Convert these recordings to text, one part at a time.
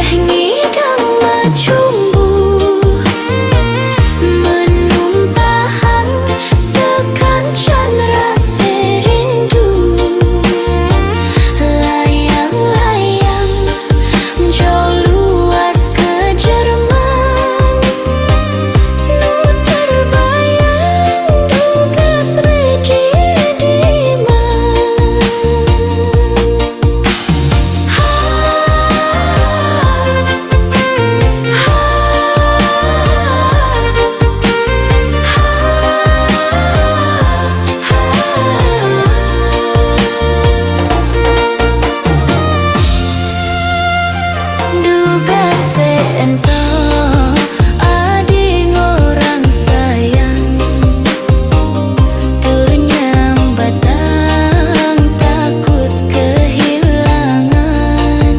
ngidang macumbu menumpahan sekancan rasa rindu. Layang-layang jauh luas ke Jerman, nu terbayang tugas Regidiman. Duga seento ading orang sayang, turnyam batang takut kehilangan.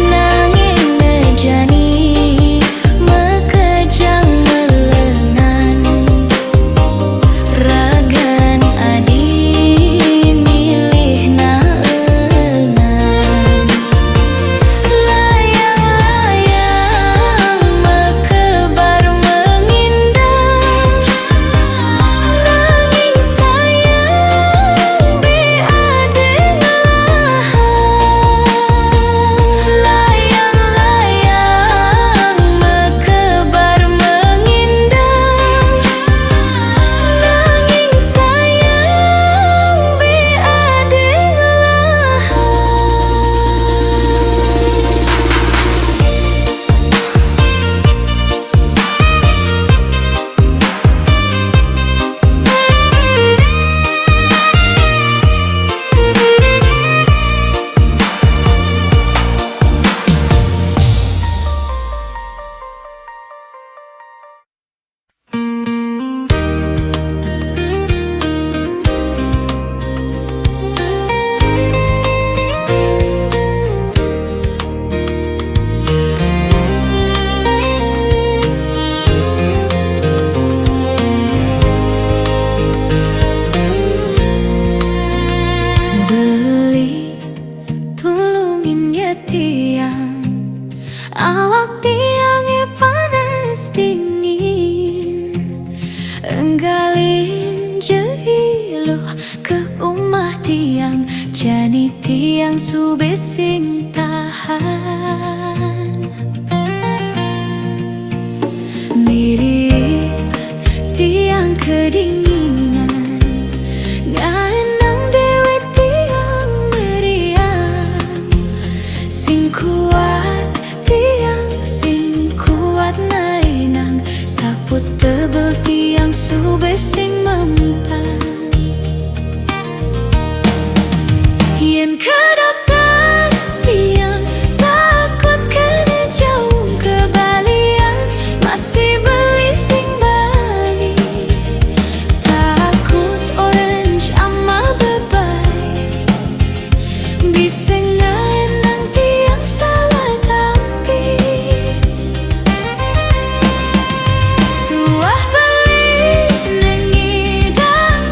Nanging ngejani mekejang melenan, ragan adi milih naenan. Layang-layang mekebar mengindang, nanging sayang beadeng lahan. Layang-layang mekebar mengindang, nanging sayang beadeng beli tulungin ya tiang, awak tiangnya panas dingin, enggalin jehiluh ke umah tiang, jani tiang subesing tahan. Mirip tiang kedinginan, ngaenang dewe tiang meriang, sing kuat tiang sing kuat nainang, saput tebel tiang subesing mempan. Yen kedokter tiang takut kena jauh kebalian, masih beli sing bani, takut orange ama bebai, bisa ngaenang tiang salah tapi. Tuah beli nengidang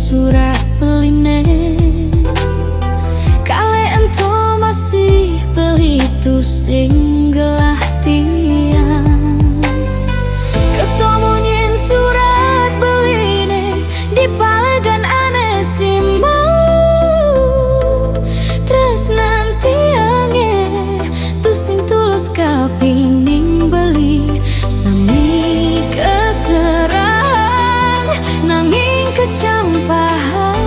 surat beline. Kale ento masih beli tu sing gelah tiang. Ketemu nyen surat beline di palegan aneh si malu. Terus nanti ange tu sing tulus kapingin beli. Sami keserang nanging kecampahan.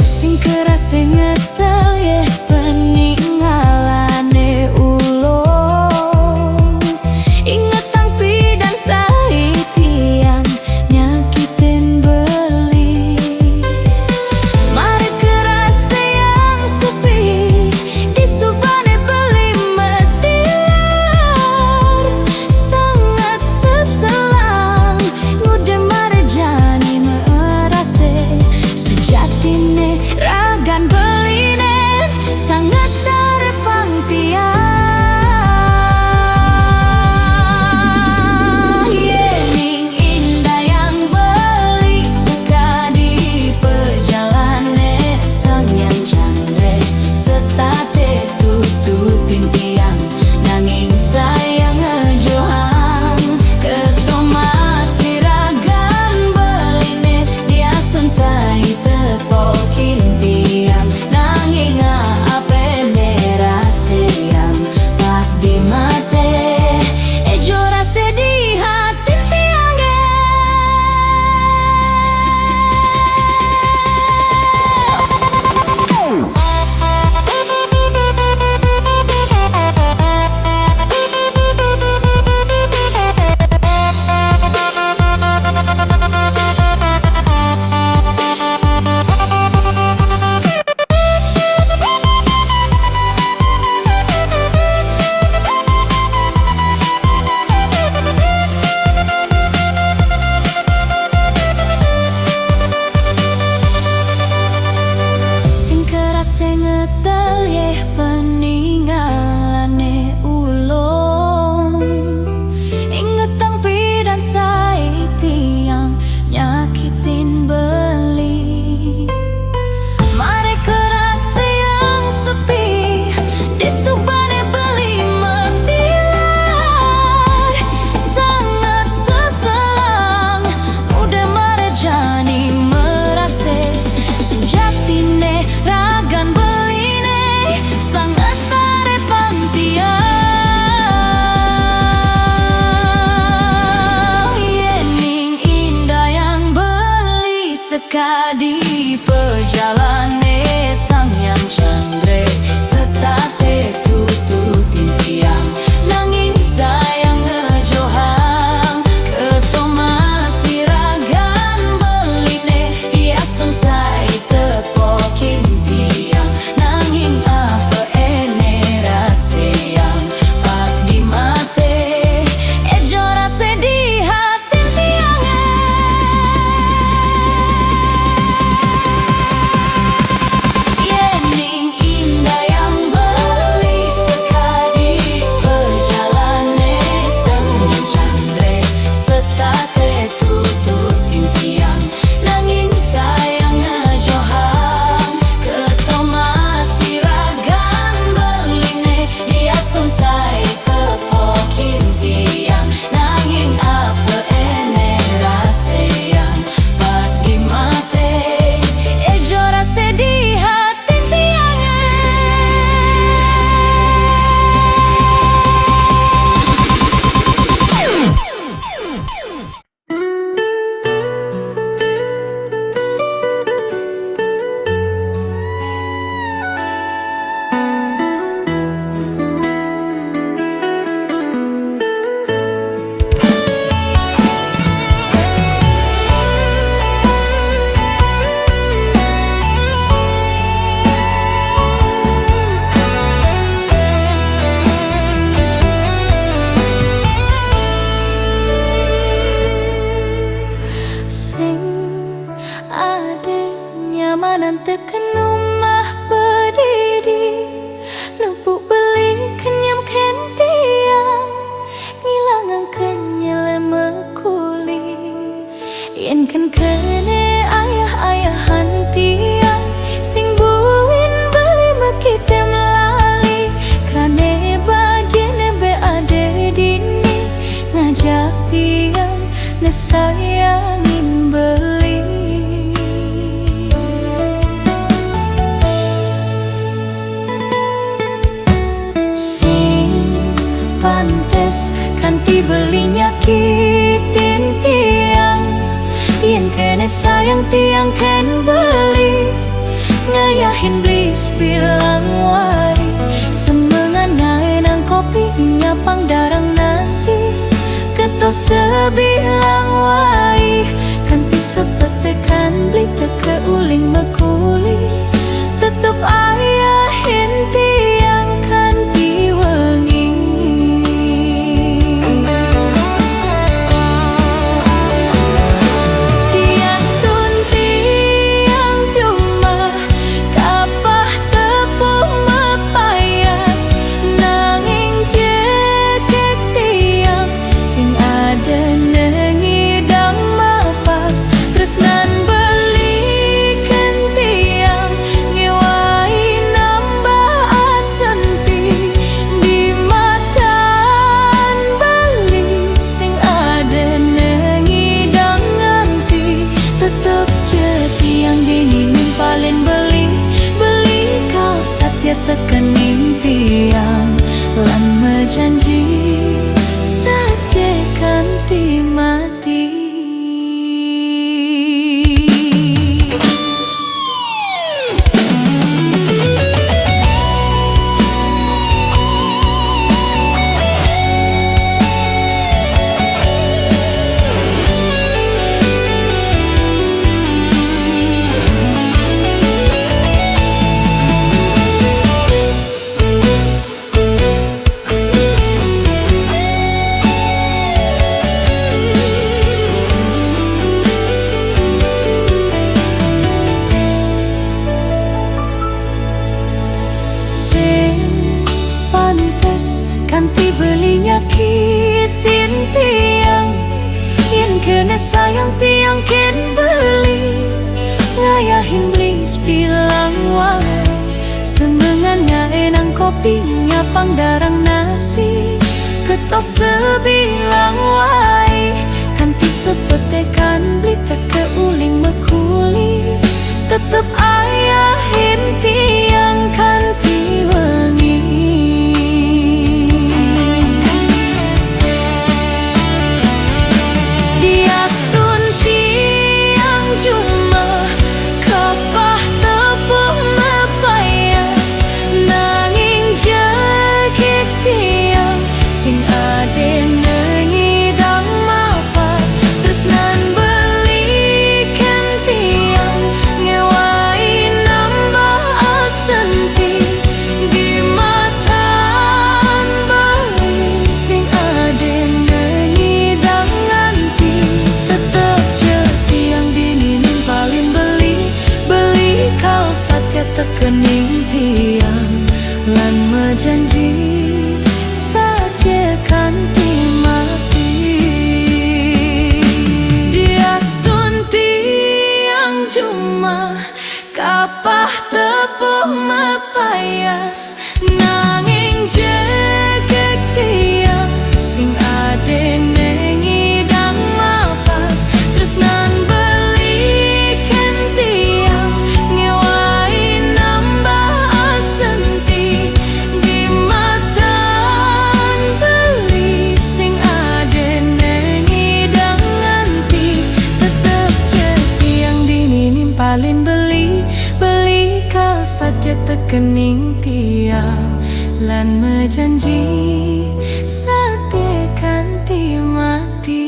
Sing keras sing ngetel ye peninggalane ulung. Inget tang pidan sai tiang nyakitin beli. Mari keras yang sepi di subane pantes kanti beli nyakitin tiang. Yen kene sayang tiang ken beli ngayahin blis bilang wai. Semengan ngae nang kopi nyapang darang nasi ketos sebilang wai. Kanti sepetekan beli teke uling mekuli tetep ayahin tiang kanti wengi. Diastun tiang cuma kapah tepung mepayas nanging jeket tiang sing ada nengidang mapas tresnan belikan tiang ngewai nambah asenti di matan beli sing ada nengidang nganti tetep jetiang dingin paling beli kau satya tekening tiang lan mejanji saja kanti mati. Pantes kanti beli nyakitin tiang. Yen kene sayang tiang ken beli ngayahin blis bilang wai. Semengan ngae nang kopi nyapang darang nasi ketos sebilang wai. Kanti sepetekan beli teke uling mekuli tetep ayahin tiang kanti wengi. Diastun tiang cuma kapah tepung mepayas nanging jeket tiang sing ade nengidang mapas tresnan belikan tiang ngewai nambah asenti di matan beli sing ade nengidang nganti tetep jetiang dinginin paling beli kau satya tekening tiang lan mejanji saja kanti mati. Diastun tiang cuma kapah tepung mepayas nanging jeket tiang sing ade nengidang mapas tresnan belikan tiang ngewai nambah asenti di matan beli sing ade nengidang nganti tetep jetiang dinginin paling beli kau saja tekening tiang lan mejanji saja kanti mati.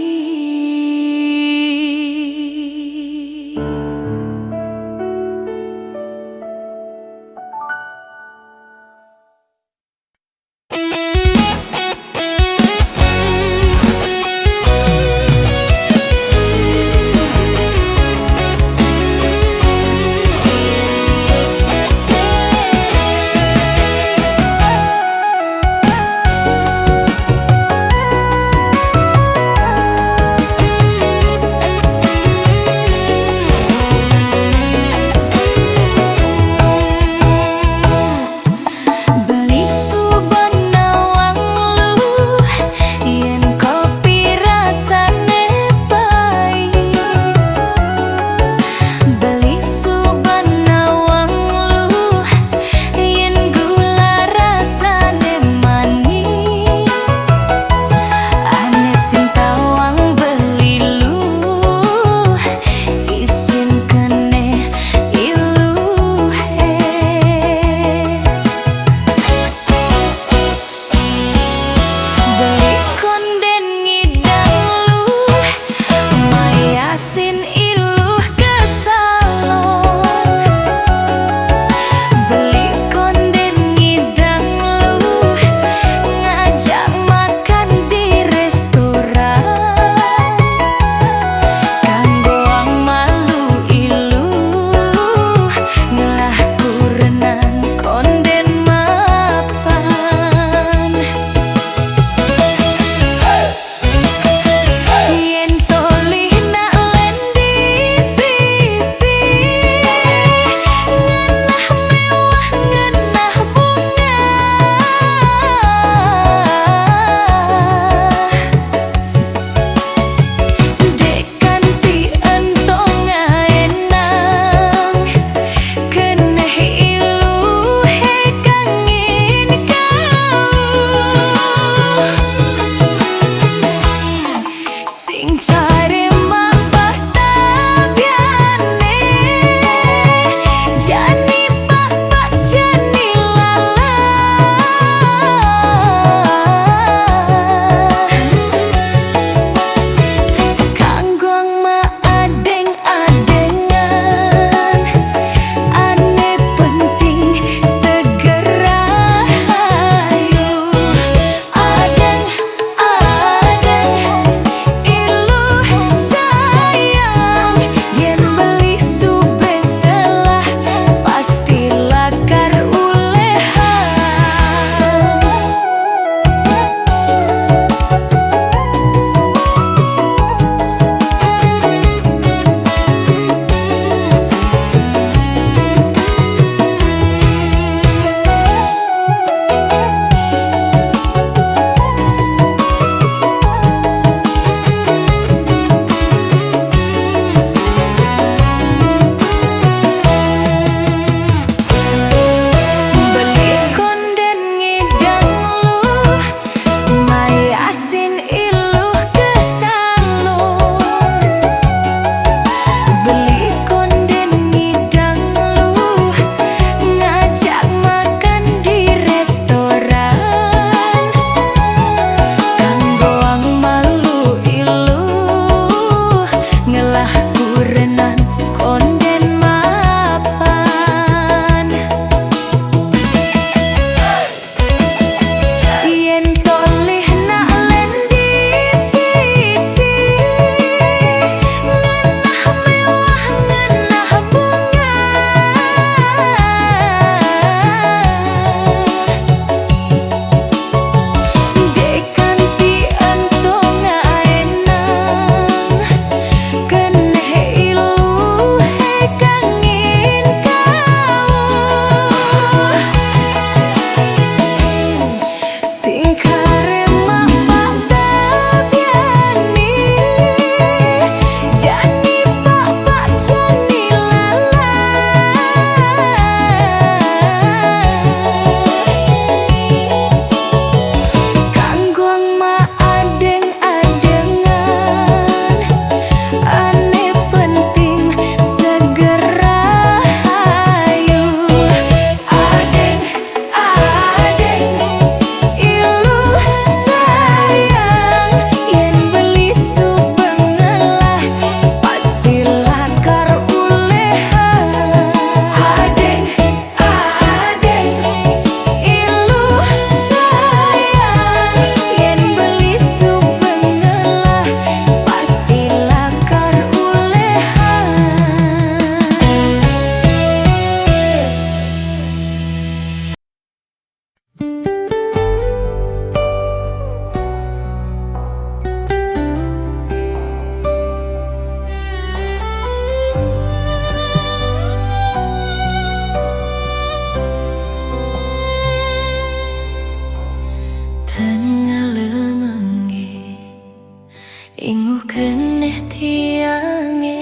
keneh tiange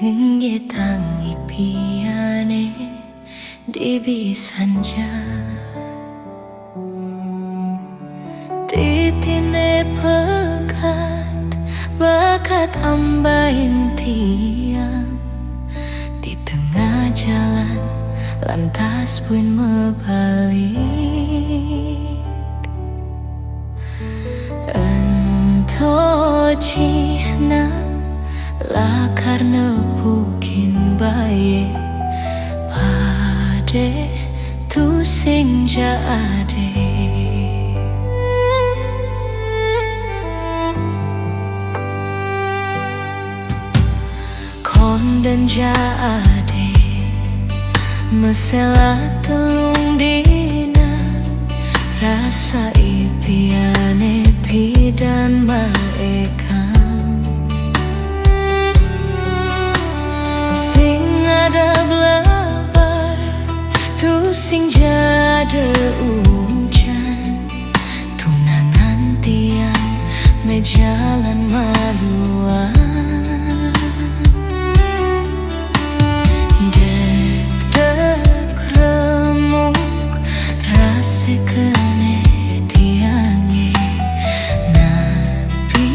ngenge tangi piane di sanja titine pekat bakat ambain tiang di tengah jalan lantas pun mebalik ento cina lah karena pukin baye pade tu sing jade kon dan jade mesela telung dina rasa ipiane pidan maekan sing ada belabar tu sing jade hujan tunangan tiang mejalan maluan deg-deg remuk rasa kene tiange napi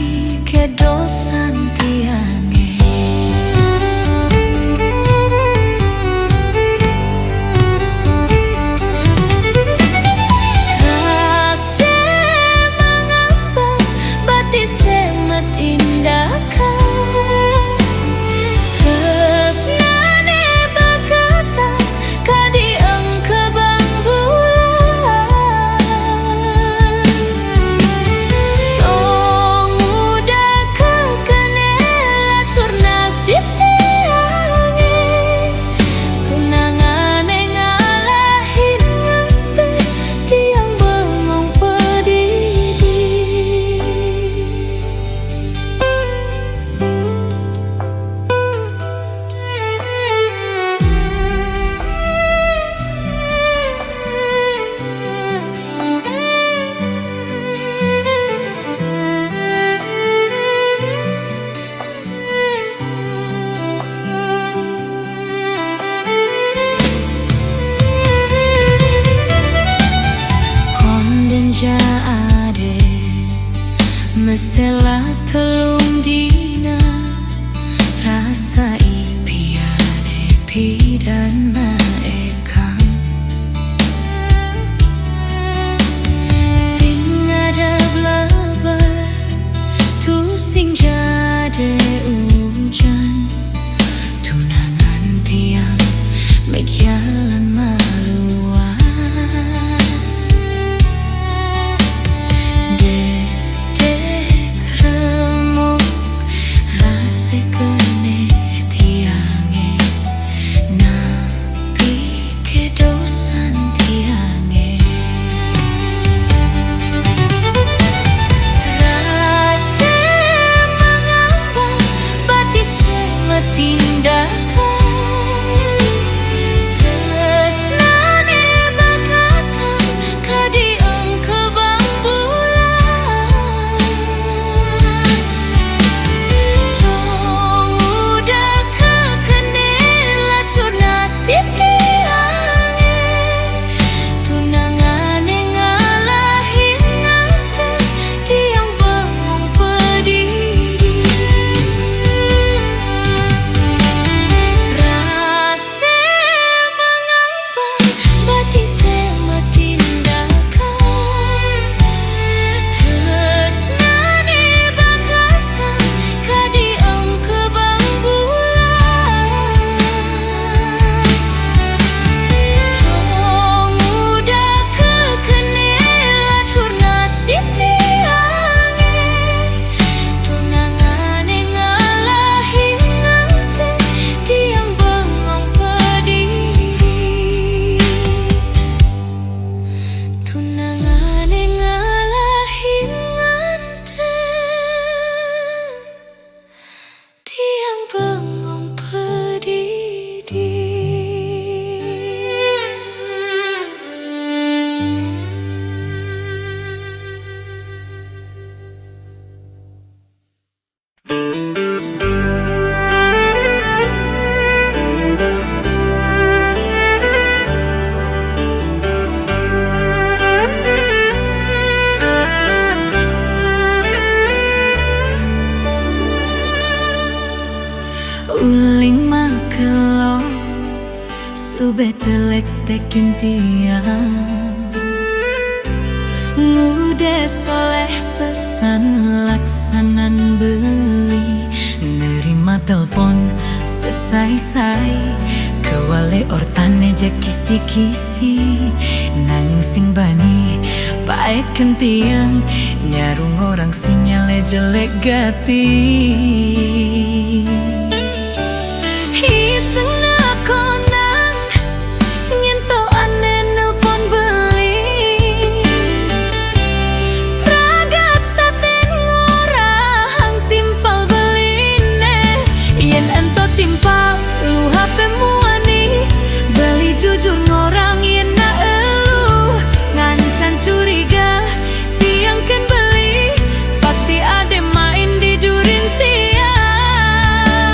ke dosan tiange rasa mengapa bati semet tindakan tresnane bakata kadi engke bang bulan betelek tekin tiang ngude soleh pesan laksanan beli nerima telepon selesai kewale ortane je kisi-kisi nanging sing bani paeken tiang nyarung orang sinyale jelek gati iseng na konang nyento ane nelpon beli pragat staten ngorang timpal beline yen ento timpal lu HP muani beli jujur ngorang yen na elu ngancan curiga tiang kan beli pasti ade main di jurin tiang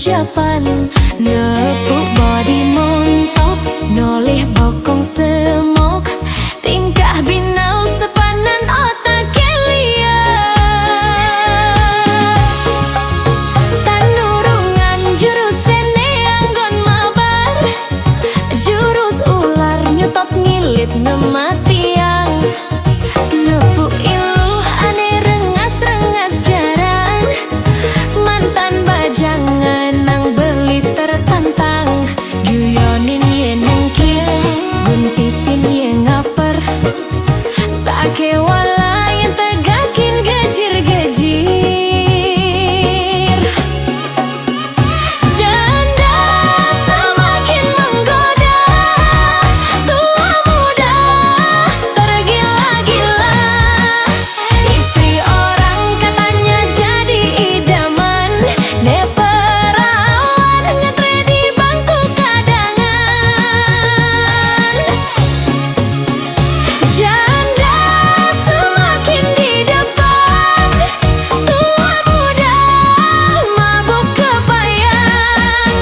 ucapan nepuk body montok noleh bokong semok tingkah binal sepanan otak kelia tanurungan jurus sene anggon mabar jurus ular nyetop ngilit ngematiang nepuk iluh ane rengas-rengas jaran mantan bajangan nang beli tertantang guyonin ye nengkil guntitin ye ngaper sake wala yang tegakin gajir-gajir janda semakin menggoda tua muda tergila-gila istri orang katanya jadi idaman ne perawan ngetre di bangku kadangan janda semakin di depan tua muda mabuk kepayang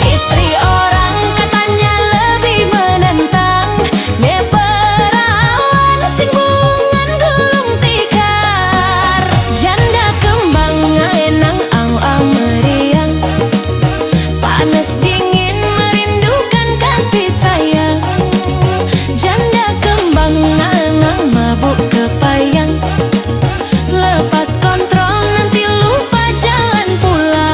istri orang katanya lebih menentang ne perawan singgungan gulung tikar janda kembang ngaenang ang meriang panas dingin merindukan kasih sayang janda kembang ngaenang mabuk kepayang lepas kontrol nanti lupa jalan pulang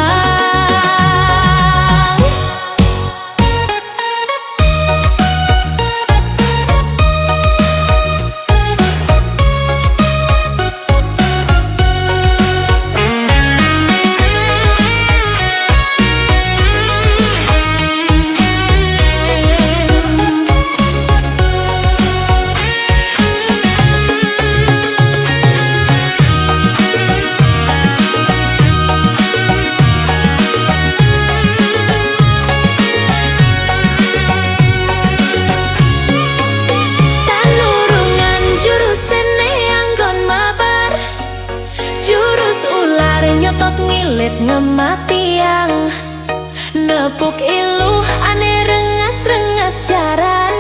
tanurungan jurus sene anggon mabar jurus ular nyotot ngilit ngematiang nepuk iluh ane rengas-rengas jaran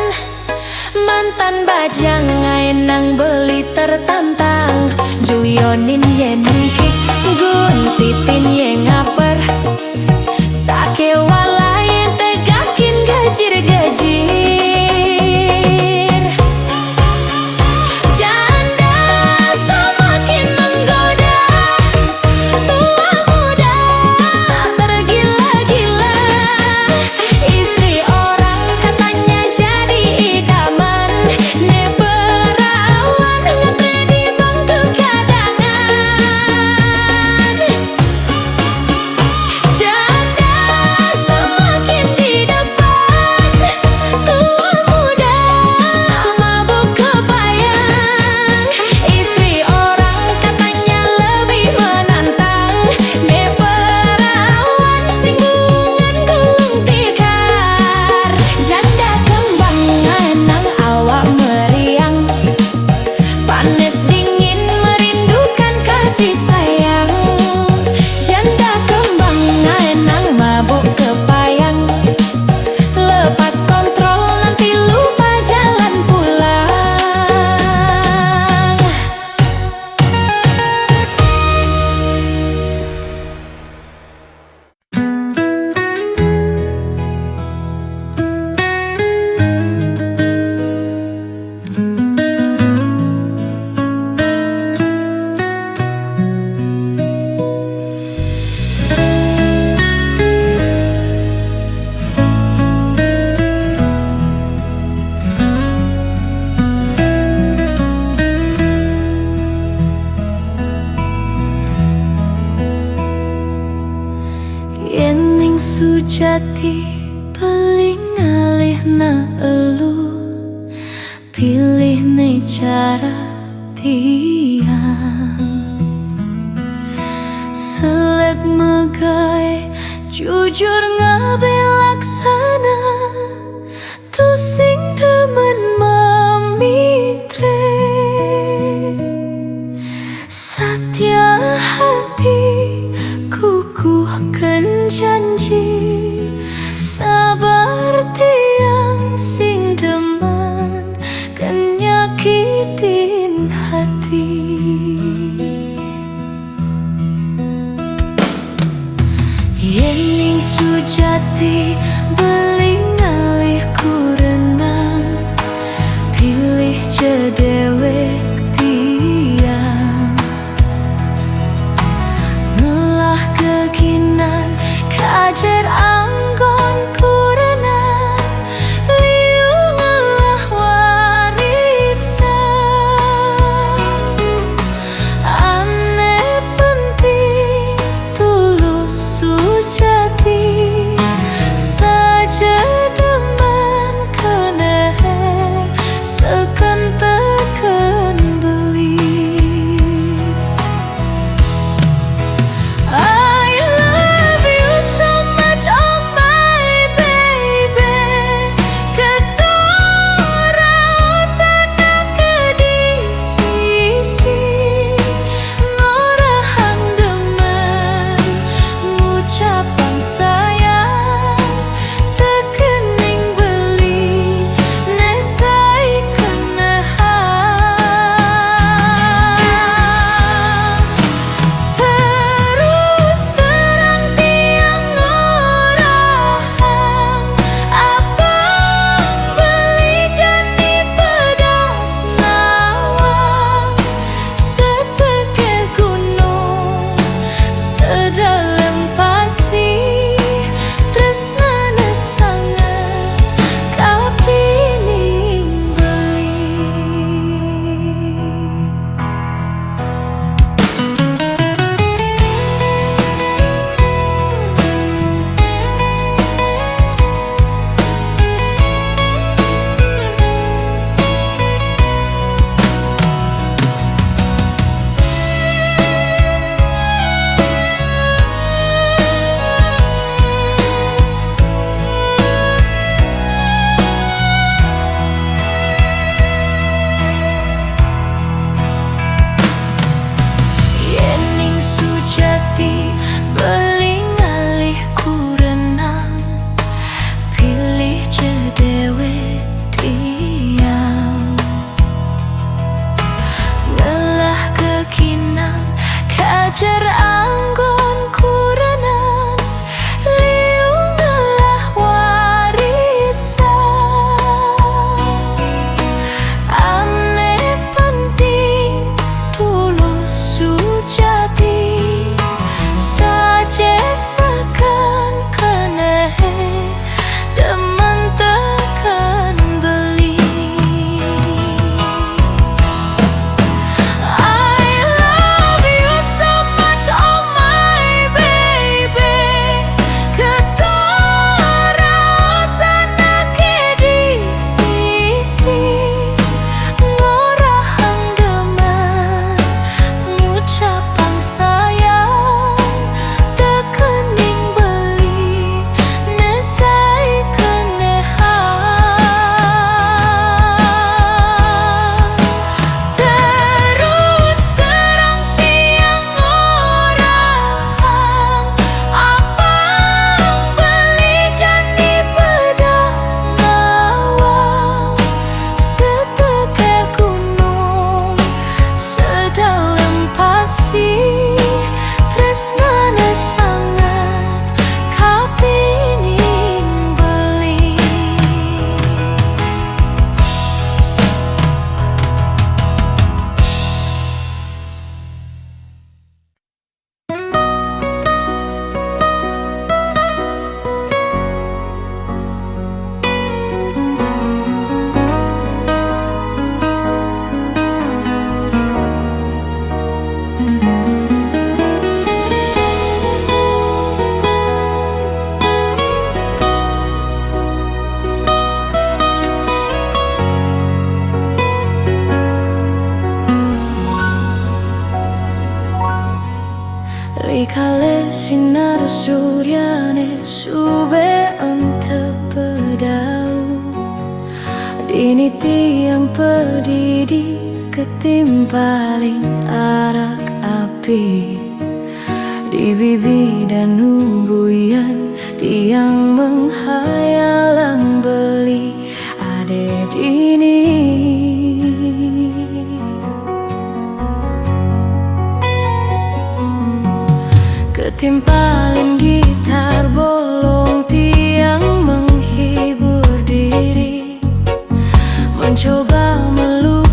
mantan bajang ngaenang beli tertantang juyonin ye nengkik guntitin ye ngaper sake wala yang tegakin gajir-gajir janda semakin menggoda tua muda tergila-gila istri orang katanya jadi idaman ne perawan ngetre di bangku kadangan janda semakin di depan tua muda mabuk kepayang istri orang katanya lebih menantang ne perawan singgungan gulung tikar janda kembang ngaenang awak meriang panas dingin merindukan kasih sayang janda kembang ngaenang mabuk kepayang lepas kontrol nanti lupa jalan pulang yen ning sujati paling alihna elu pilih ne cara tiang selek megai jujur ngabelaksana tu sing demen memitre satya hati kukuhkan janji cedewek tiang ngelah kekinan kajer anggon kurenan liu ngelah warisan ane penting tulus sujati saja demen keneh seken teken beli. I love you so much, oh my baby. Ketora sana ke sisi ngorahang demen ngucapan sayang tekening beli nesai kenehan terus terang tiang ngorahang abang beli jani pedas nawang seteke gunung sedalam pasir tresnane sangat kapining beli. Yening sujati beling alih kurenang pilih cedewek tiang ngelah kekinang kajer anggon kurenan liu ngelah warisan ane penting tulus sujati saje seken keneh demen teken beli. I love you so much, oh my baby. Ketora sana ke sisi ngorahang demen ngucapan sayang tekening beli nesai kenehan terus terang tiang ngorahang abang beli jani pedas nawang seteke gunung sedalam pasir tresnane sangat kapining beli. Rikale sinar suryane sube ente pedau dini tiang pedidi ketimpaling arak api di bibi dan numbuyan tiang menghayalang beli ade dini. Ketimpalin gitar bolong tiang menghibur diri, mencoba melukis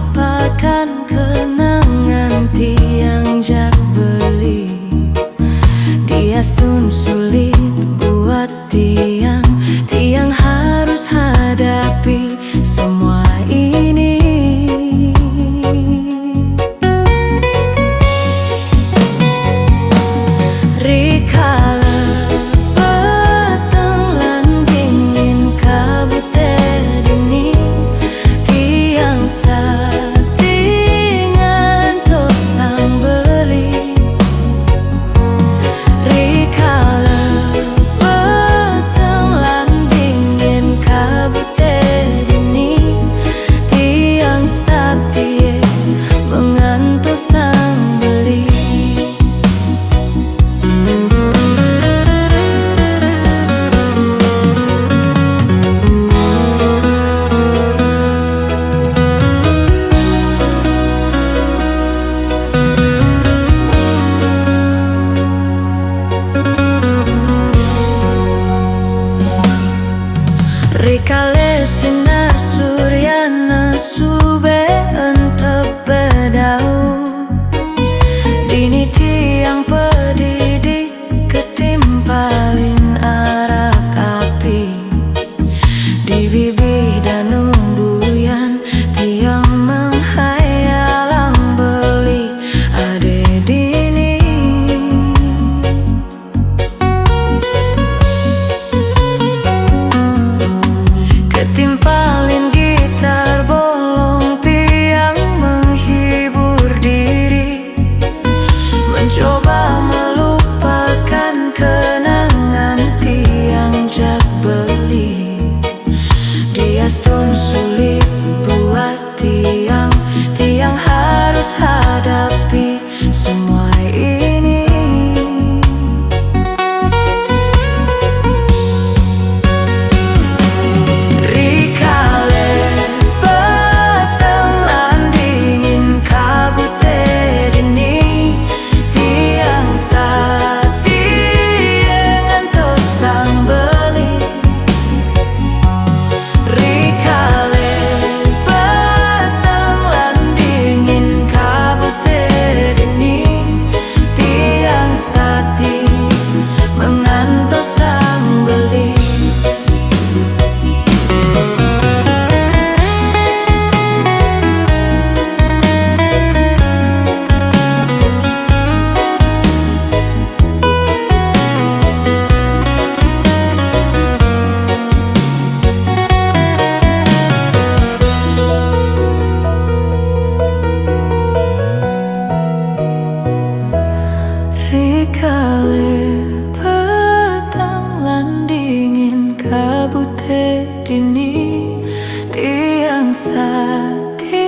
setia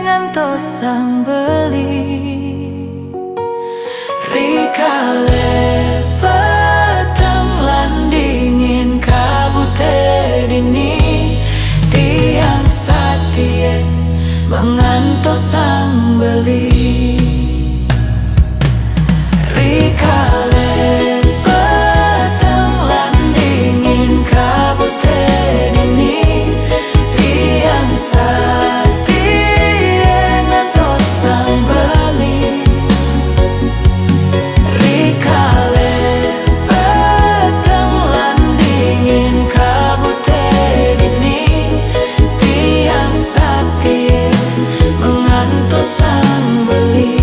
ngantos sang beli. Rikale peteng lan dingin kabute dini, tiang satie mengantos sang beli. Rikale peteng lan dingin kabute dini, tiang satie ngantos sang beli. Rikale peteng lan dingin kabute dini, tiang satie mengantos sang beli.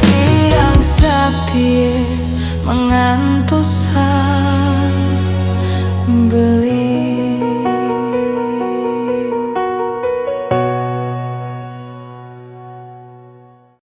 Tiang satie mengantos sang beli.